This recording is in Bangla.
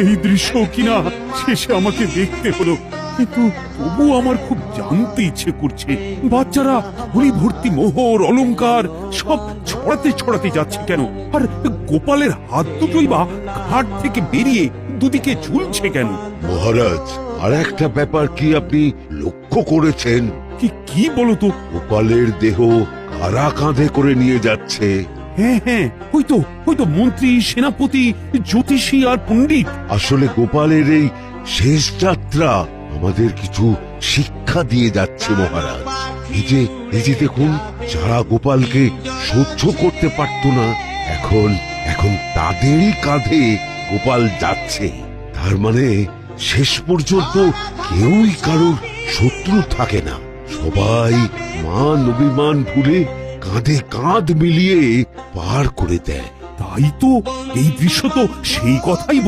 এই দৃশ্য কিনা শেষে আমাকে দেখতে হলো, কিন্তু তবু আমার খুব জানতে ইচ্ছে করছে বাচ্চারা ঝুড়ি ভর্তি মোহর অলংকার সব ছড়াতে ছড়াতে যাচ্ছে কেন, আর গোপালের হাত দুটোই বা ঘাট থেকে বেরিয়ে দুদিকে ঝুলছে কেন? মহারাজ, আর একটা ব্যাপার কি আপনি লক্ষ্য করেছেন? কি কি বলো তো? গোপালের দেহ কারা কাঁধে করে নিয়ে যাচ্ছে? হ্যাঁ হ্যাঁ, ওই তো মন্ত্রী, সেনাপতি, জ্যোতিষী আর পণ্ডিত। আসলে গোপালের এই শেষ যাত্রা আমাদের কিছু শিক্ষা দিয়ে যাচ্ছে মহারাজ। এই যে দেখুন, যারা গোপালকে সহ্য করতে পারত না, এখন তাদেরই কাঁধে গোপাল যাচ্ছে। তার মানে শেষ পর্যন্ত কেউই কারোর শত্রু থাকে না, সবাই মান অভিমান ভুলে কাঁধে কাঁধ মিলিয়ে পার করে দেয়। তাই তো, এই দৃশ্য তো সেই কথাই